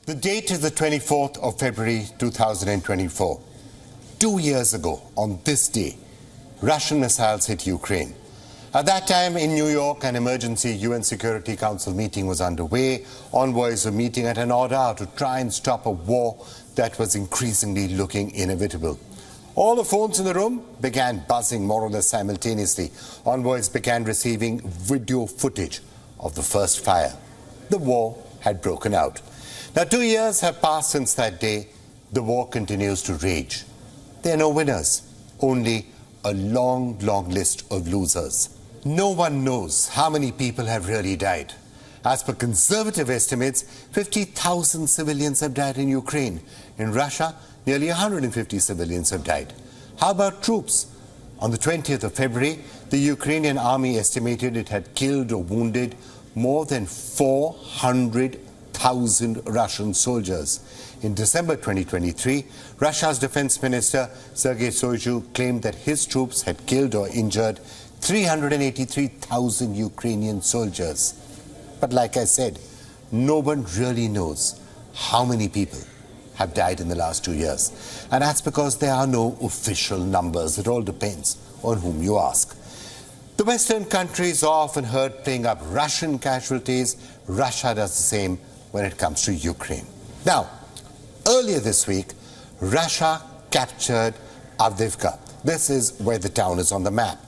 The date is the 24th of February 2024. 2 years ago, on this day, Russian missiles hit Ukraine. At that time, in New York, an emergency UN Security Council meeting was underway. Envoys were meeting at an order to try and stop a war that was increasingly looking inevitable. All the phones in the room began buzzing more or less simultaneously. Envoys began receiving video footage of the first fire. The war had broken out. Now, 2 years have passed since that day. The war continues to rage. There are no winners, only a long, long list of losers. No one knows how many people have really died. As per conservative estimates, 50,000 civilians have died in Ukraine. In Russia, nearly 150 civilians have died. How about troops? On the 20th of February, the Ukrainian army estimated it had killed or wounded more than 400,000 Russian soldiers. In December 2023, Russia's defense minister Sergei Shoigu claimed that his troops had killed or injured 383,000 Ukrainian soldiers. But like I said, no one really knows how many people have died in the last 2 years. And that's because there are no official numbers. It all depends on whom you ask. The Western countries are often heard playing up Russian casualties. Russia does the same when it comes to Ukraine. Now, earlier this week, Russia captured Avdiivka. This is where the town is on the map,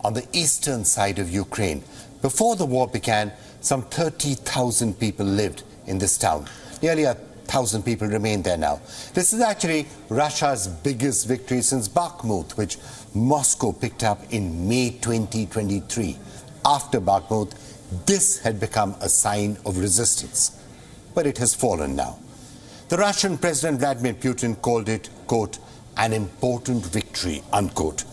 on the eastern side of Ukraine. Before the war began, some 30,000 people lived in this town. Nearly 1,000 people remain there now. This is actually Russia's biggest victory since Bakhmut, which Moscow picked up in May 2023. After Bakhmut, this had become a sign of resistance. But it has fallen now. The Russian President Vladimir Putin called it, quote, an important victory, unquote.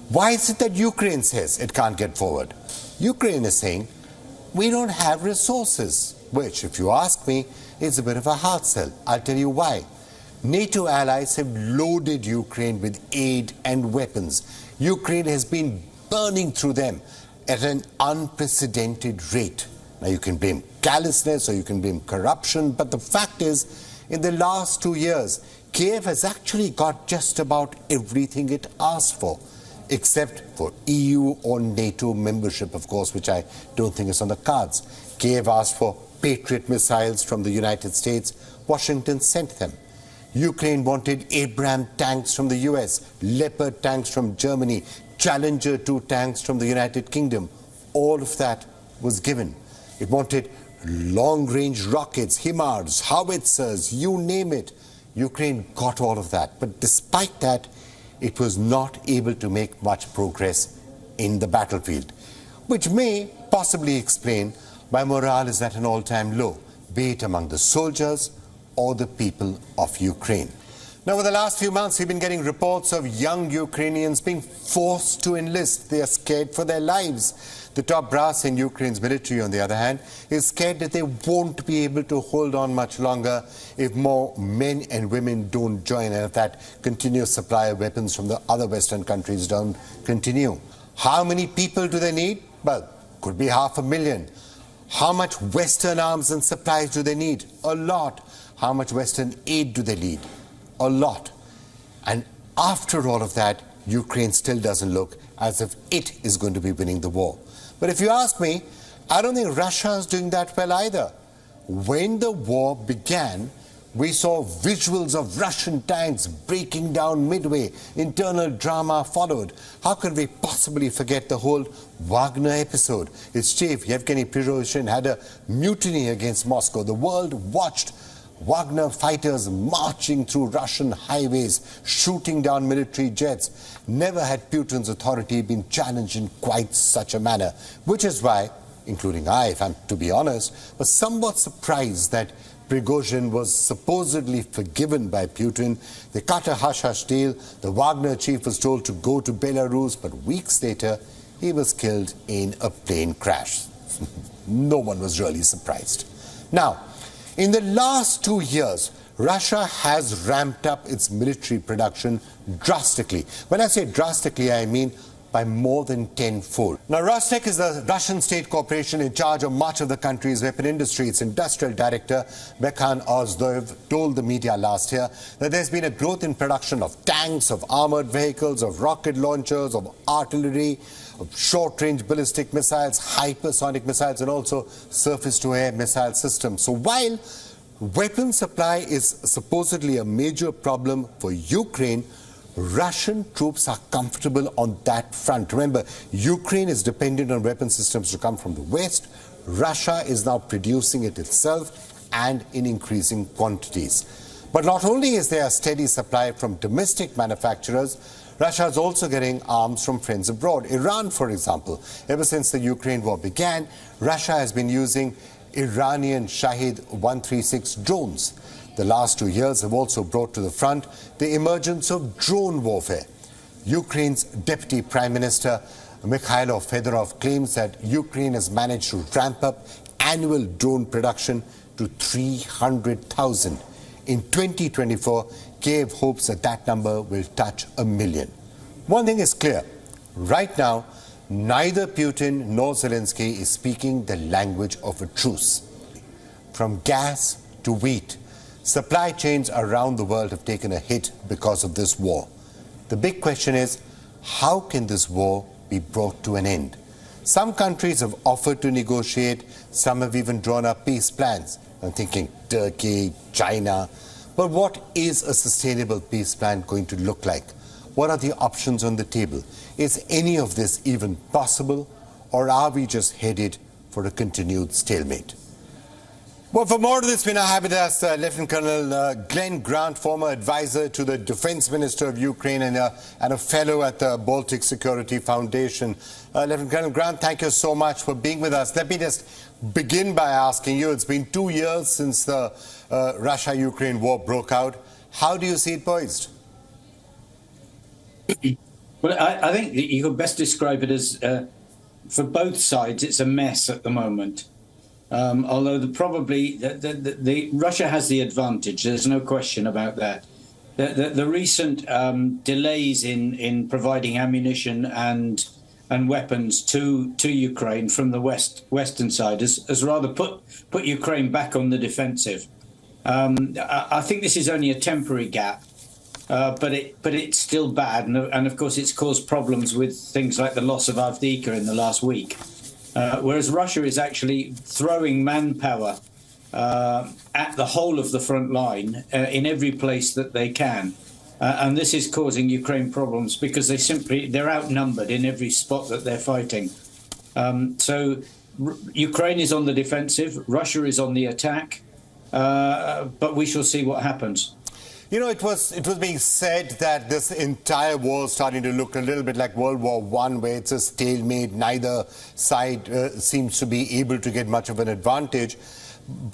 Why is it that Ukraine says it can't get forward? Ukraine is saying, we don't have resources, which, if you ask me, is a bit of a hard sell. I'll tell you why. NATO allies have loaded Ukraine with aid and weapons. Ukraine has been burning through them at an unprecedented rate. Now, you can blame callousness or you can blame corruption, but the fact is, in the last 2 years, Kyiv has actually got just about everything it asked for, except for EU or NATO membership, of course, which I don't think is on the cards. Kyiv asked for Patriot missiles from the United States. Washington sent them. Ukraine wanted Abrams tanks from the US, Leopard tanks from Germany, Challenger 2 tanks from the United Kingdom. All of that was given. It wanted long-range rockets, HIMARS, howitzers, you name it. Ukraine got all of that. But despite that, it was not able to make much progress in the battlefield, which may possibly explain why morale is at an all-time low, be it among the soldiers or the people of Ukraine. Now, over the last few months, we've been getting reports of young Ukrainians being forced to enlist. They are scared for their lives. The top brass in Ukraine's military, on the other hand, is scared that they won't be able to hold on much longer if more men and women don't join and if that continuous supply of weapons from the other Western countries don't continue. How many people do they need? Well, could be 500,000. How much Western arms and supplies do they need? A lot. How much Western aid do they need? A lot. And after all of that, Ukraine still doesn't look as if it is going to be winning the war. But if you ask me, I don't think Russia is doing that well either. When the war began, we saw visuals of Russian tanks breaking down midway. Internal drama followed. How could we possibly forget the whole Wagner episode? Its chief, Yevgeny Prigozhin, had a mutiny against Moscow. The world watched Wagner fighters marching through Russian highways, shooting down military jets. Never had Putin's authority been challenged in quite such a manner, which is why, including I, if I'm to be honest, was somewhat surprised that Prigozhin was supposedly forgiven by Putin. They cut a hush-hush deal. The Wagner chief was told to go to Belarus, but weeks later, he was killed in a plane crash. No one was really surprised. Now, in the last 2 years, Russia has ramped up its military production drastically. When I say drastically, I mean by more than tenfold. Now, Rostec is the Russian state corporation in charge of much of the country's weapon industry. Its industrial director, Bekhan Ozdoev, told the media last year that there's been a growth in production of tanks, of armored vehicles, of rocket launchers, of artillery, of short-range ballistic missiles, hypersonic missiles, and also surface-to-air missile systems. So while weapon supply is supposedly a major problem for Ukraine, Russian troops are comfortable on that front. Remember, Ukraine is dependent on weapon systems to come from the West. Russia is now producing it itself and in increasing quantities. But not only is there a steady supply from domestic manufacturers, Russia is also getting arms from friends abroad. Iran, for example, ever since the Ukraine war began, Russia has been using Iranian Shahid 136 drones. The last 2 years have also brought to the front the emergence of drone warfare. Ukraine's Deputy Prime Minister Mikhailo Fedorov claims that Ukraine has managed to ramp up annual drone production to 300,000. In 2024, Kyiv hopes that that number will touch 1 million. One thing is clear. Right now, neither Putin nor Zelensky is speaking the language of a truce. From gas to wheat, supply chains around the world have taken a hit because of this war. The big question is, how can this war be brought to an end? Some countries have offered to negotiate, some have even drawn up peace plans. I'm thinking Turkey, China. But what is a sustainable peace plan going to look like? What are the options on the table? Is any of this even possible, or are we just headed for a continued stalemate? Well, for more of this, we now have with us Lieutenant Colonel Glenn Grant, former advisor to the Defense Minister of Ukraine and a fellow at the Baltic Security Foundation. Lieutenant Colonel Grant, thank you so much for being with us. Let me just begin by asking you, it's been 2 years since the Russia-Ukraine war broke out. How do you see it poised? Well, I think that you could best describe it as, for both sides, it's a mess at the moment. Although Russia has the advantage, there's no question about that. The recent delays in providing ammunition and weapons to Ukraine from the western side has rather put Ukraine back on the defensive. I think this is only a temporary gap, but it's still bad, and of course it's caused problems with things like the loss of Avdiivka in the last week. Whereas Russia is actually throwing manpower at the whole of the front line in every place that they can. And this is causing Ukraine problems because they're outnumbered in every spot that they're fighting. So Ukraine is on the defensive, Russia is on the attack, but we shall see what happens. You know, it was being said that this entire war is starting to look a little bit like World War I, where it's a stalemate. Neither side seems to be able to get much of an advantage.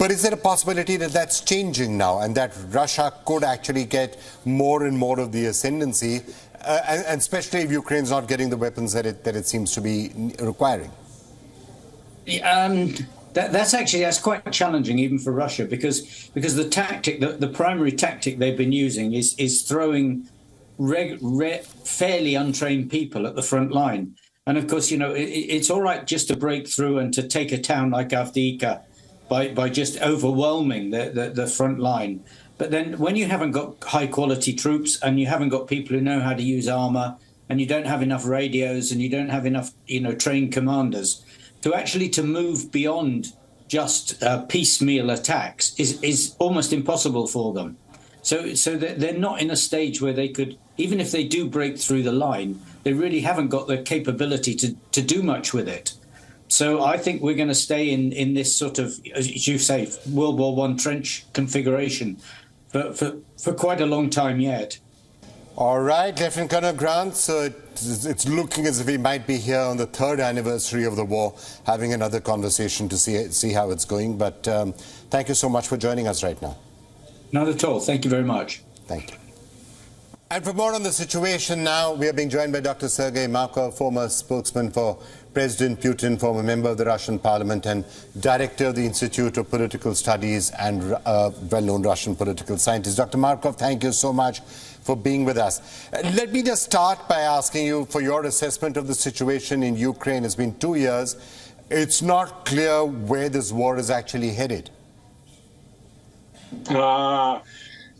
But is there a possibility that that's changing now and that Russia could actually get more and more of the ascendancy, and especially if Ukraine's not getting the weapons that it seems to be requiring? That's quite challenging even for Russia because the tactic, the primary tactic they've been using is throwing fairly untrained people at the front line. And of course, you know, it's all right just to break through and to take a town like Avdiivka by just overwhelming the front line. But then when you haven't got high quality troops and you haven't got people who know how to use armor and you don't have enough radios and you don't have enough, trained commanders, to move beyond just piecemeal attacks is almost impossible for them. So they're not in a stage where they could, even if they do break through the line, they really haven't got the capability to do much with it. So I think we're going to stay in this sort of, as you say, World War I trench configuration for quite a long time yet. All right, Lieutenant Colonel Grant, so it's looking as if we might be here on the 3rd anniversary of the war, having another conversation to see how it's going. But thank you so much for joining us right now. Not at all. Thank you very much. Thank you. And for more on the situation now, we are being joined by Dr. Sergei Markov, former spokesman for President Putin, former member of the Russian parliament and director of the Institute of Political Studies and well-known Russian political scientist. Dr. Markov, thank you so much for being with us. Let me just start by asking you for your assessment of the situation in Ukraine. It's been 2 years. It's not clear where this war is actually headed.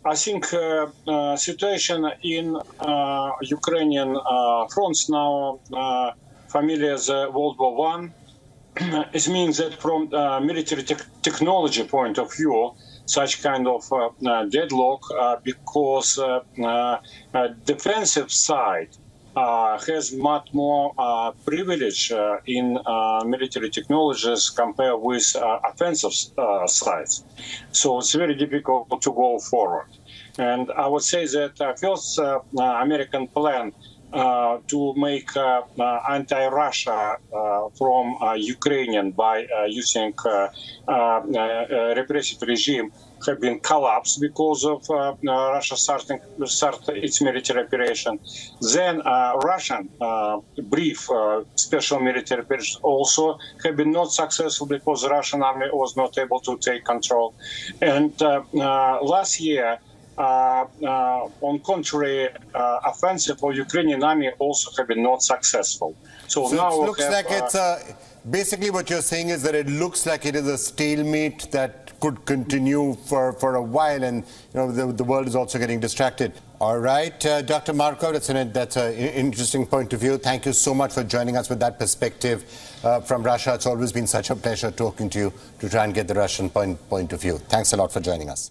I think situation in Ukrainian fronts now familiar as World War I. It means that from military technology point of view, such kind of deadlock because defensive side has much more privilege in military technologies compared with offensive sides. So it's very difficult to go forward. And I would say that first American plan to make anti-Russia from Ukrainian by using repressive regime have been collapsed because of Russia started its military operation. Then Russian brief special military operation also have been not successful because the Russian army was not able to take control. And last year, on contrary, offensive of Ukrainian army also have been not successful. So now it looks like it's basically what you're saying is that it looks like it is a stalemate that could continue for a while, and the world is also getting distracted. All right, Dr. Markov, that's an interesting point of view. Thank you so much for joining us with that perspective from Russia. It's always been such a pleasure talking to you to try and get the Russian point of view. Thanks a lot for joining us.